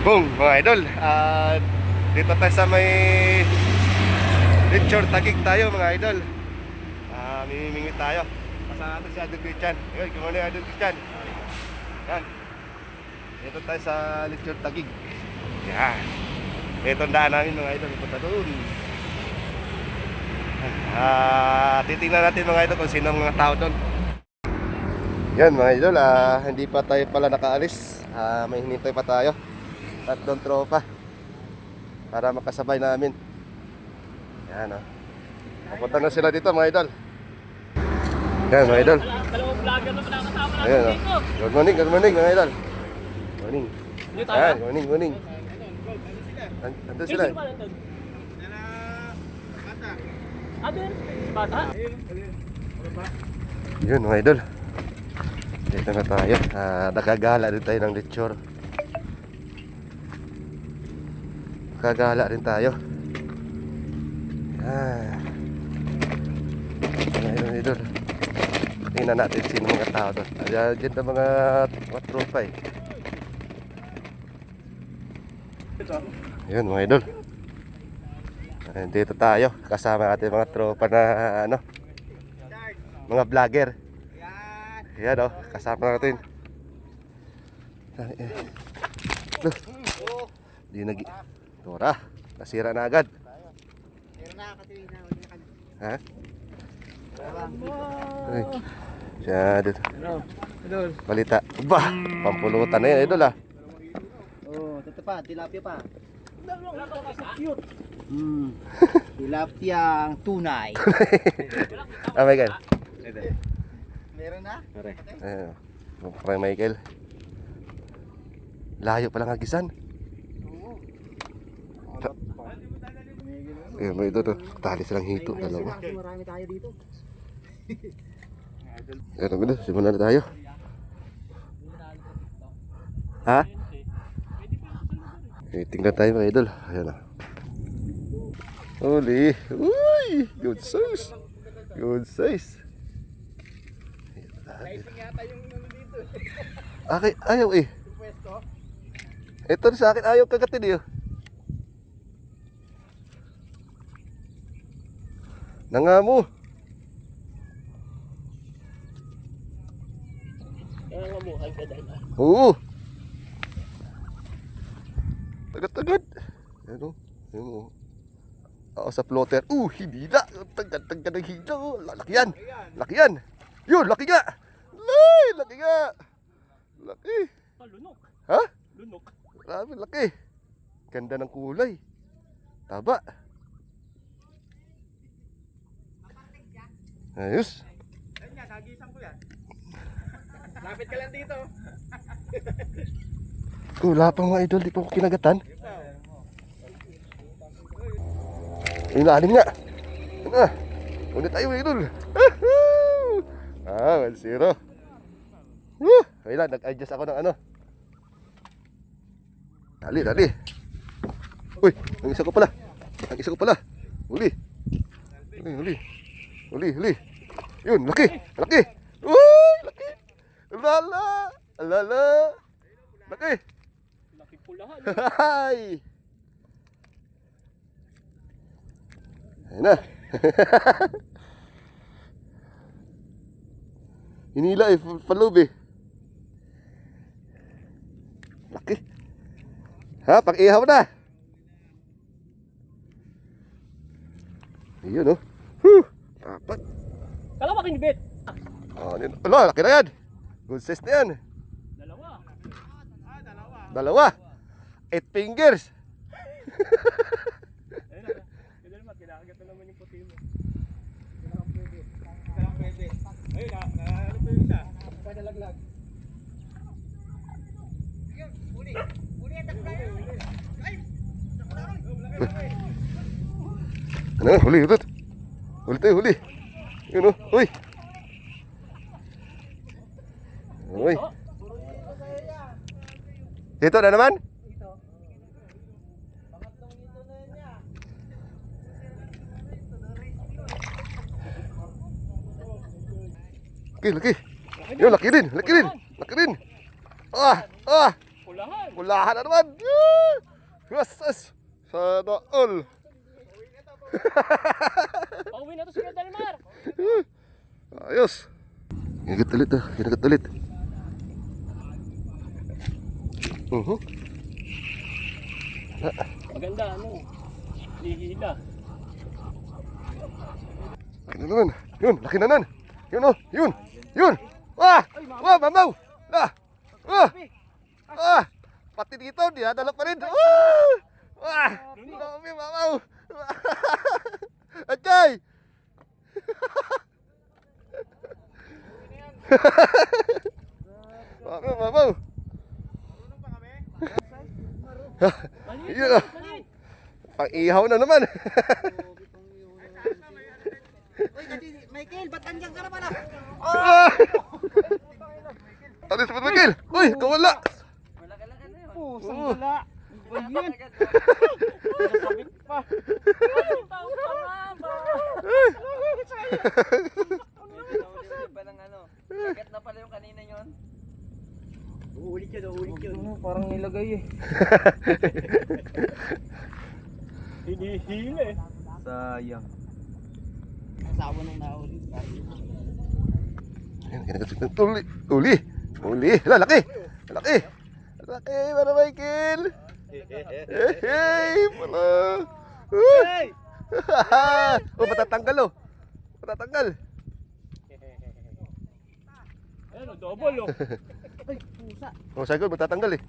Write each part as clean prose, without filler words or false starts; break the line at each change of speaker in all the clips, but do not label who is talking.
Boom, mga idol. Dito tayo sa may Lechor Taguig tayo, mga idol. Mimingit tayo. Kasama natin si Idol Christian. Ayun, good morning, Idol Christian. Yan. Dito tayo sa Lechor Taguig. Yan. Ito ang daan namin, mga idol. Punta doon. Titingnan natin, mga idol, kung sino ang mga tao doon. Yan, mga idol. Hindi pa tayo pala nakaalis. May hinintay pa tayo. Tatlong tropa para makasabay namin. Yan, papunta na sila dito, mga idol. Yan, mga idol.
Dalawang vlogger na nakasama natin
Ayan,
dito.
good morning, mga idol. Morning.
Dito tayo.
Yan, morning. Andun sila.
Sino ba nandun? Doon? Si Bata?
Yun, mga idol. Dito na tayo. Nakagala din tayo ng lechor. Nakagala rin tayo. Mga idol. Tingnan natin sino mga tao doon. Diyan na mga tropa eh. Yun, mga idol. Dito tayo. Kasama natin mga tropa na mga vlogger. Yan kasama natin. Di nag... Tora, nasira na agad. Ha? Ay, siya dito. Balita. Ba, pampulutan na yan, idol
Oh, ito pa, tilapia pa. Tilapia ang tunay.
Oh my God.
Meron na?
Parang Michael. Layo palang agisan. May ito tali silang hito, dalawa.
Marami tayo dito.
Simulan na tayo. Ha? Tingnan tayo, mga idol. Ayan na. Huli. Uy! Good size. Good size. Okay, ayaw eh. Ito sa akin ayaw kagatin eh. Nangamo.
Nangangamuhan ka dahil
Oo. Tagad-tagad. Ano? Ano? Sa plotter. Hindi na. Tagad-tagad ng hila. Laki yan. Laki yan. Yun, laki nga. Laki nga. Laki.
lunok.
Ha?
Lunok.
Grabe, laki. Ganda ng kulay. Taba. Ayos.
Kagisang ko yan. Lapit ka lang dito.
Wala pa mga idol, di pa ako kinagatan. Ilalim nga. Ulit tayo mga idol. 1-0. Kailan, nag-adjust ako ng ano. Dali. Uy, ang isa ko pala. Huli. Yun, laki. Uy, laki. Lala. Laki.
Laki pulahan.
Hay. Ayun na. Hinila eh, palob eh. Laki. Ha, pag-ihaw na. Ayun Dapat.
Kalawa kinibit.
Laki na yan. Good size na yan. Dalawa. 8 fingers.
Ayun na. Ganun naman, kinakagat na naman yung puti mo.
Pwede. Ayun ano po yung isa? Padalaglag. Huli yan, tayo. Ay!
Ano, huli. Huli. Yun uy. Ito na naman. Laki. Yun, laki din.
Pulahan.
Pulahan na naman. Ah! Yes. Sana all.
Pauwi na to si Dalmar.
Ayos. Kinagat ulit ah. Kinagat ulit.
Maganda ano. Hihila.
Laki na naman. Yun, laki na nan. Yun oh, yun. Yun. Wah! Wah, mamaw. Ah! Ah! Ah! Pati dito, dinadala pa rin. Ah! Wah! Dami, mamaw. Atay! Mamaw, mamaw. Yun ah. Pang-ihaw na naman.
Uy, Michael, ba't andyan ka na pala?
Ah! Alis pa Miguel. Uy, kawala.
Oh, sandala. Ganyan.
Sabit pa.
Ba ng ano? Kagat na pala yung kanina yun. Uulit yun. Parang nilagay eh.
Hinihila eh.
Sayang. Asawa nung naulit.
Ayan, kinagat. Uli. Uli. Lalaki. Lalaki. Lalaki, para Michael. Hey, pala.
Hey!
Oh, matatanggal oh. Matatanggal.
Ayan o, double o.
Ay, pusa.
Oh, sagol, matatanggal eh.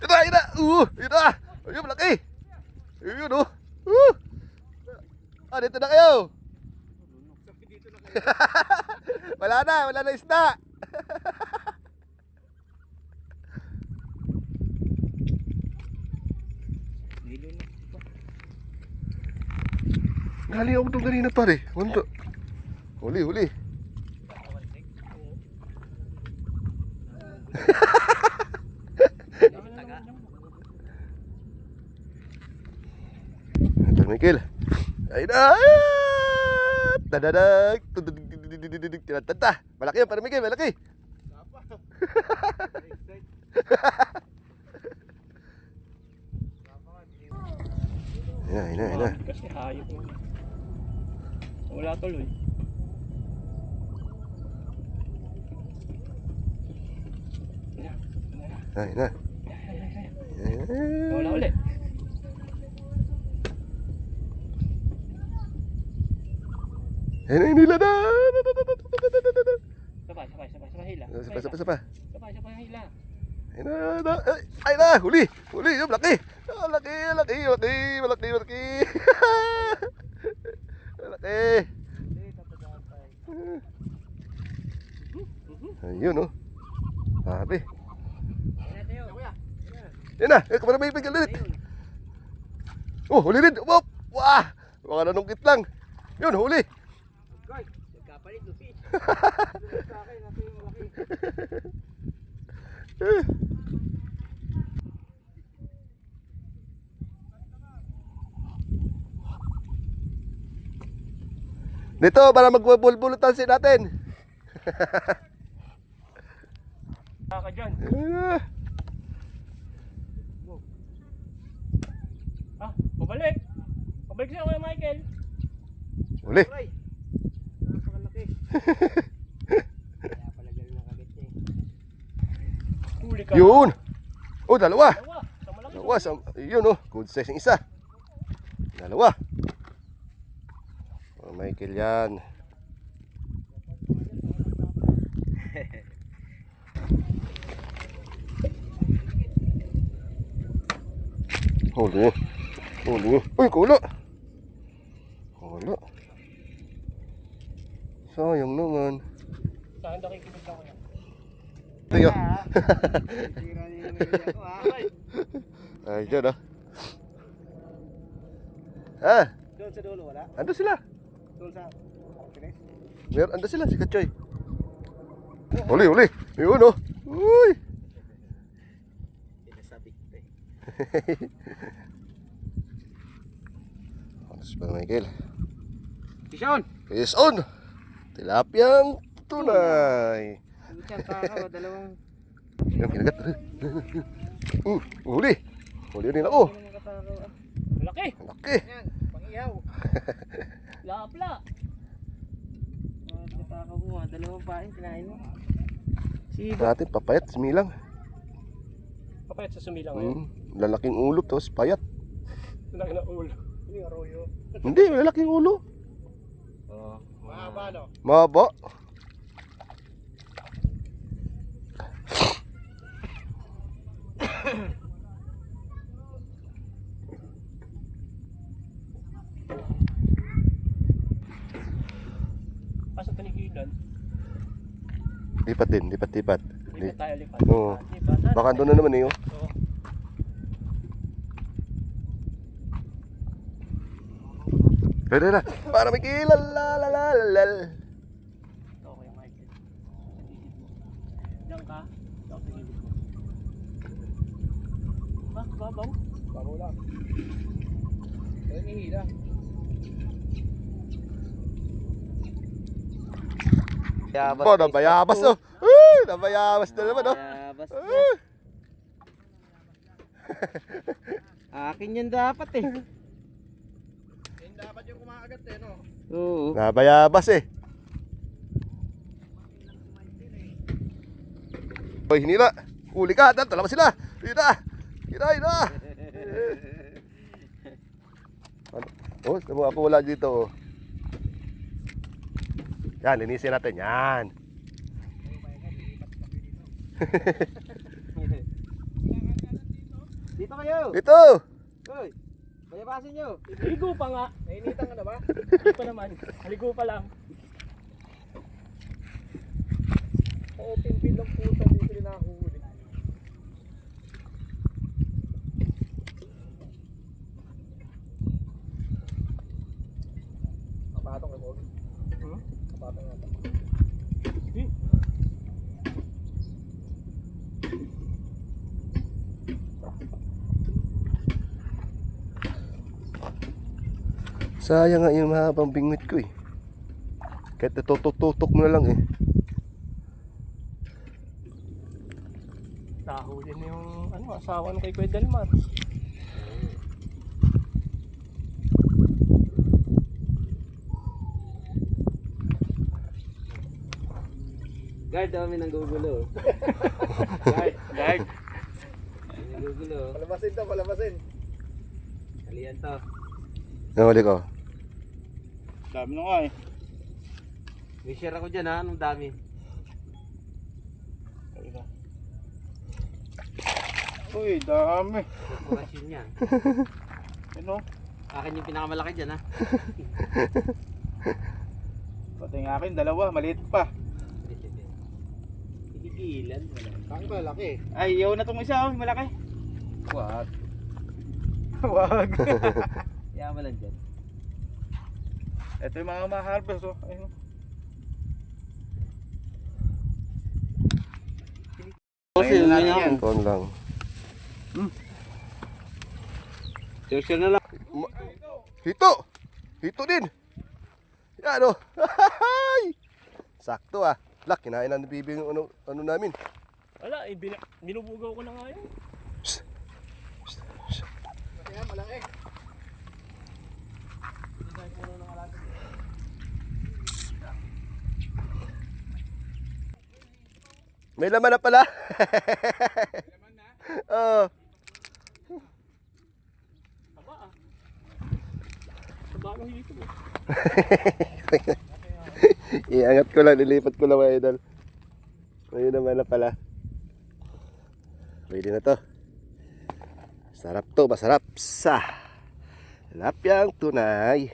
Ito, ito. Ito. Ayun, malaki. Ayun oh. Ah, dito na kayo. Wala na isda. Ngali ako itong kanina pare. Wanto. Huli. Ito Michael. Ay na. Tadadag. Tinatata. Malaki yan para Michael, malaki. Ina.
Kasi hayop mo. Wala tuloy.
Ina.
Wala ulit.
Ayun nila na.
Sabay hila.
Sapa.
Sabay hila.
Ay na, huli. Yung laki. Laki. Malaki. Ayun oh. Sabi. Yan na, kamara may pigil ulit. Oh, huli rin. Wah, baka nanungkit lang. Yun, huli.
Guys, nagkapalit doon. Sa akin, nato yung malaki.
Dito, para magbubulbulotan natin.
Ka dyan. Pabalik. Pabalik siya Kuya Michael.
Huli.
Ay, napakalaki. Kaya pala galing na kagat eh.
Huli ka.
Yun. Oh, dalawa.
Dalawa. Sa malaki.
Yun oh, good size yung isa. Dalawa. Oh, Michael yan. Huli. Uy, kulo. Sayang naman.
Saan nakikibig ako yan?
Tayo.
Tira niya yung nilagay ko ha.
Ay, dyan ah. Ah,
Doon sa dulo wala?
ando sila.
Doon sa... Kinis?
Ando sila, si Katchoy. Huli. Yun oh. Uy.
Pinasabik ko eh.
Alas pa Michael.
Tishon!
Is on. Tilapyang tunay.
Siyang kakaw, dalawang.
Yan, kinagat. Huli. Huli rin ako.
Laki.
Laki.
Yan, pangiyaw.
Lapla.
Kakaw mo, dalawang pain, kinain mo.
Natin, papayat, similang.
Papayat sa sumilang ngayon.
Lalaking ulo, tapos payat.
Laki na ulo. Hindi nga royo.
Hindi, lalaking ulo.
Mahaba no?
Mahaba.
Kaso tanigilan.
Lipat din, lipat.
Lipat tayo, lipat.
Oo.
Lipat.
Baka doon na naman eh. Oh.
Oo.
Pwede na. Para may kilalalalalalal.
Okay, Michael. Diyan ka. Diyan sa gilid mo. Babaw. Babaw lang. Kaya may hila.
Yabas.
Oh, nabayabas oh. Uy, nabayabas na naman oh.
Yabas na. Akin yan dapat eh.
Yan dapat yung kumakagat eh, no?
Oo.
Nabayabas eh. Hoy, hinila. Uli ka, dal, talaman sila. Hina. Oh, sama ako wala dito oh. Yan, linisin natin yan.
Dito kayo.
Ito.
Hoy. Bayabasin nyo.
Haligo pa nga. Nainitan ka na ba? Hindi pa naman. Haligo pa lang. Open field lang pusa. Hindi sila nakahuli. Kapatong ka mo. Kapatong nga.
Sayang nga yung mahabang bingwit ko eh. Kahit natutok-tutok mo na lang eh.
Nahuli na yung asawa ng kay Kuya Delmar.
Guard, kami nang gugulo.
Guard.
Nang gugulo.
Palabasin.
Alian to.
Nahuli ko.
Dami na nga eh.
May share ako dyan ha, anong dami.
Uy, dami.
Korporasyon yan.
Ano?
Akin yung pinakamalaki dyan ha.
Pati yung akin, dalawa, maliit pa.
Pinigilan.
Bakit ba laki? Ay, yaw na itong isa, oh, malaki.
What?
Wag.
Yaman lang dyan.
Ito yung mga ma-harvest, oh. Ayun.
Ayun na yan.
Ito lang.
Share na lang.
Hito! Hito din! Yan o! Sakto ah. Lak, kinain na ni Bibi yung ano namin.
Wala, eh, binubugaw ko na nga yun. Kaya malaki.
May laman na pala.
Laman na?
Oo.
Taba ah. Taba ng hito mo.
Iangat ko lang, nilipat ko lang mga idol. Ayun naman na pala. Pwede na to. Sarap to, masarap. Sa tilapyang tunay.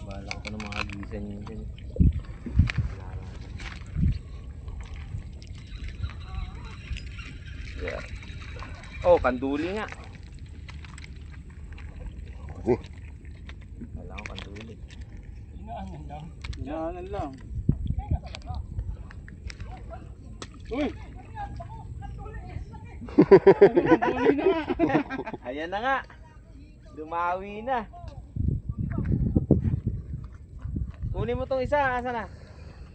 Bahala ko na mga gisan yun dyan. Yeah. Oh, kanduli nga.
Eh,
Wala akong kanduli.
Inaanan lang.
Inaanan lang.
Uy! Huli na nga.
Ayan na nga. Dumawi na. Kunin mo tong isa, asa na?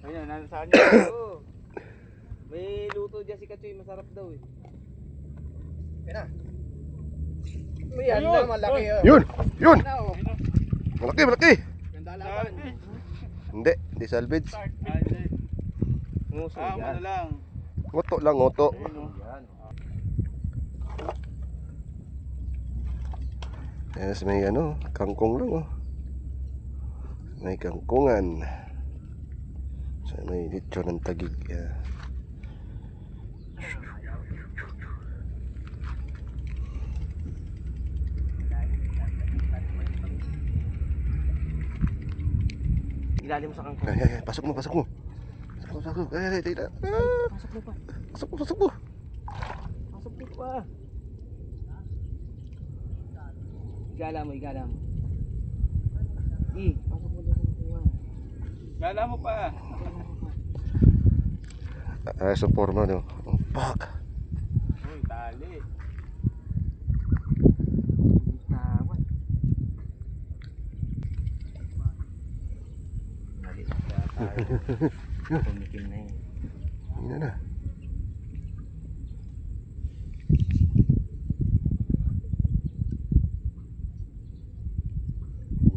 Ayun, nasa kanya.
Oo. May luto dyan si Kachoy, masarap daw eh.
Yan na, malaki
Yun! Yun!
oh.
Malaki, malaki!
Ganda laban.
Hindi salvage.
Nguso
Ah,
yan.
ano lang.
Ngoto lang, ngoto.
Yan.
Yes, may ano, kangkong lang oh. May kangkungan. So, may lechon ng tagig. Yeah.
Ilalim sa kangkong.
Ay, pasok mo, pasok mo. Pasok mo. Ay, ay, ay. Ah,
Pasok mo pa.
pasok mo, pasok mo.
Pasok mo pa. Igala mo, igala mo. Pasok mo dyan sa kangkungan.
Gala mo pa.
Ay, sa forma no. Oh, fuck.
Uy, tali.
Tawan. Mali na tayo. Pumikim na yun.
Hindi na.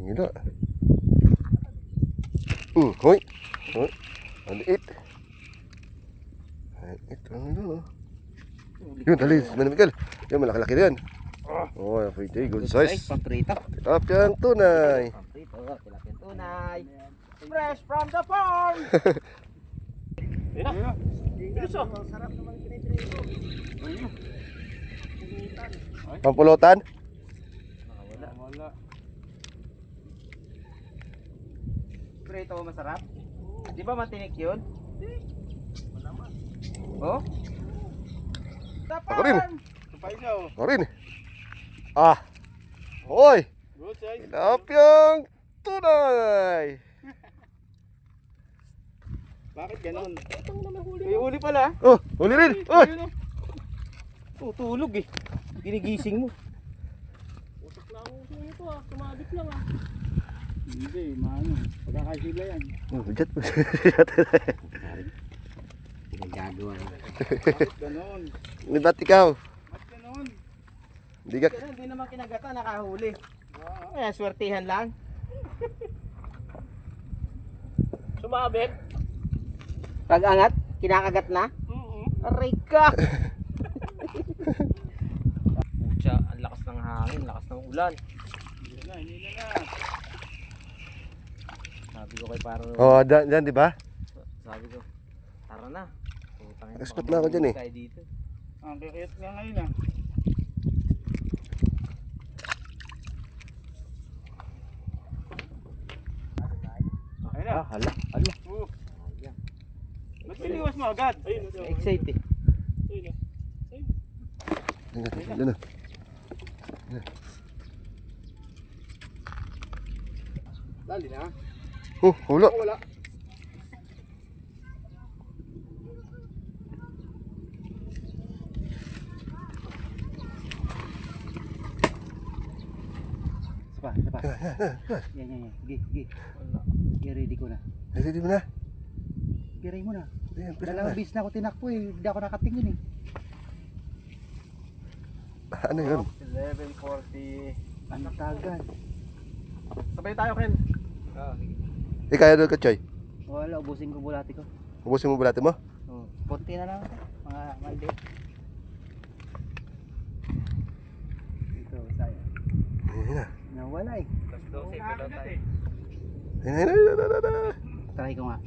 Gila. Hoy. Hoy. Maliit. Maliit. Ano? Yun, dali. Manamikal. Yun, malaki-laki na yan. Oh, pretty good size.
Pamprito.
Tilapiyang tunay.
Pamprito. Tilapiyang tunay. Fresh from the farm.
Ayun na. Bilis oh.
Pampulutan.
Wala.
Prito masarap. Di ba matinik yun? Oh?
Ako rin.
Ito pa isa oh.
Ako rin. Ah. Hoy.
Good size.
Tilapiyang tunay.
Bakit ganon?
May uli pala.
Oh, huli rin. Oy.
Ayun, oh.
Tutulog eh. Ginigising mo.
Usok lang ang uso nito ah. Tumabit lang ah. Hindi, maano. Pagkakasila yan.
Oh, budget mo.
Pinagagawa.
Bakit ganon?
Ni ba't ikaw?
Bakit ganon?
Hindi ka.
Pero hindi naman kinagata, nakahuli.
Ah.
Kaya swertihan lang.
Sumabit?
Pag angat, kinakagat na. Aray ka! Pucha, ang lakas ng hangin, lakas ng ulan.
Hindi na.
Sabi ko kay Paro,
Oh, dyan, di ba?
sabi ko, tara na. Putang ina,
Expert
baka
na ako dyan eh.
tayo dito.
Ang kikit nga ngayon ah. Ayun na.
Hala.
Oh. Ba't piniwas mo agad? Ayun.
Excite eh.
Ayun.
Dyan na.
Dali na.
Oh, hula.
Wala.
Isa pa. Yan. Sige. I-ready ko na.
Ready mo na?
I-ready mo na.
Ayan, pila
Dalawang
na.
bis na ako tinakbo eh. Hindi ako nakatingin eh.
Ano yun?
11:40.
Ang tagal.
Sabay tayo, Ken.
Eh, kaya doon ka, Choy?
Wala, ubusin ko bulati ko.
Ubusin mo bulate mo?
Oh, konti na lang ako. Mga maliit. Ito, saya.
Ayan na.
Nawala eh.
Tapos 12 pa daw tayo.
Ayan na.
Try ko nga.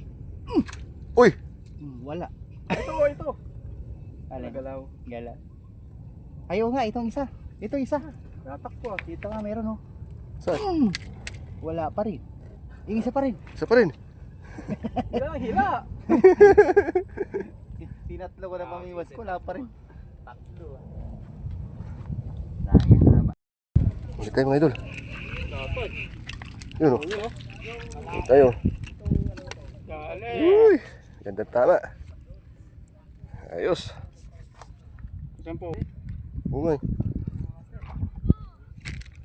Uy!
Wala.
Ito.
Alin?
Galaw.
Gala. Ayaw nga, itong isa. Ito isa.
Tatakbo ah.
Dito nga meron oh.
Saan?
Wala pa rin. Yung isa pa rin.
Isa pa rin.
Hila.
Tinatlo ko na pamiwas ko, wala pa rin.
Tatlo ah.
Sayang na ba?
Ulit tayo mga idol.
Dapat.
Yun o.
Ayun oh.
Ulit tayo.
Dali.
Uy! Ganda tama. Ayos.
10.
Oo nga eh.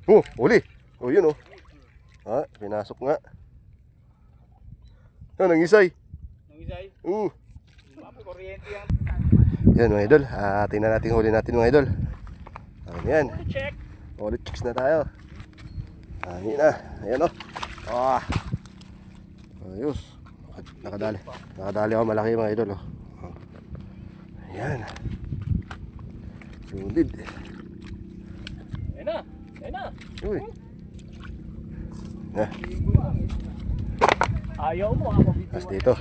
Oh, uli. Oh, yun oh. Ah, pinasok nga. Ah, nangisay.
Nang isay. Papo, kuryente yan.
Yan mga idol. Tingnan natin huli natin mga idol. Ayan.
Check.
Ulit chicks na tayo. Ayan na. Ayan oh. Ah. Ayos. Nakadali. Nakadali ako malaki mga idol oh. Ayan. Solid.
Ayun na. Ayun na.
Uy. Na,
Ayaw mo ako.
as dito.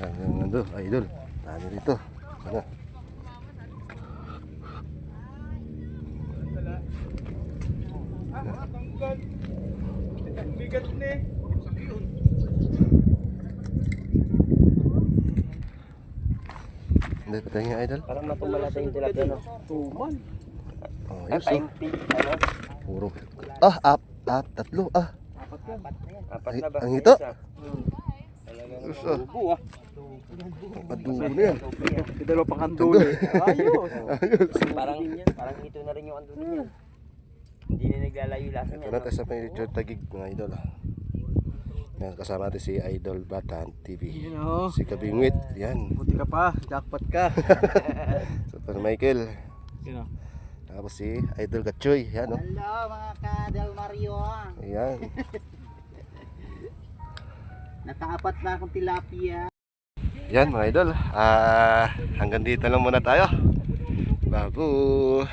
Ayan nando, idol. Dami rito. Ano?
Bigat ni.
Hindi pa tayo idol.
Parang matumala tayong tilapia, no?
Tuman.
Oh,
Ay,
ayos oh.
painting, ano?
Puro. Tatlo.
Apat
Ay,
na ba?
ang ito?
Isa.
Ayos ah.
Buwa.
Madugo na yan.
Dalawa pang kandulo. Ayos.
Ayos.
Parang ito na rin yung andun niya. Hindi na naglalayo lasa
Ito
niya.
na tayo sa may Richard Tagig mga idol. Yan, kasama natin si Idol Batan TV.
Yun o.
Si Kabingwit. Yan.
Buti ka pa. Jackpot ka.
So, ito si Michael.
Yun o.
Tapos si Idol Kachoy. Yan oh.
Hello mga ka-Del Mario.
Ayan.
Nakaapat na akong tilapia.
Yan mga idol. Hanggang dito lang muna tayo. Babu.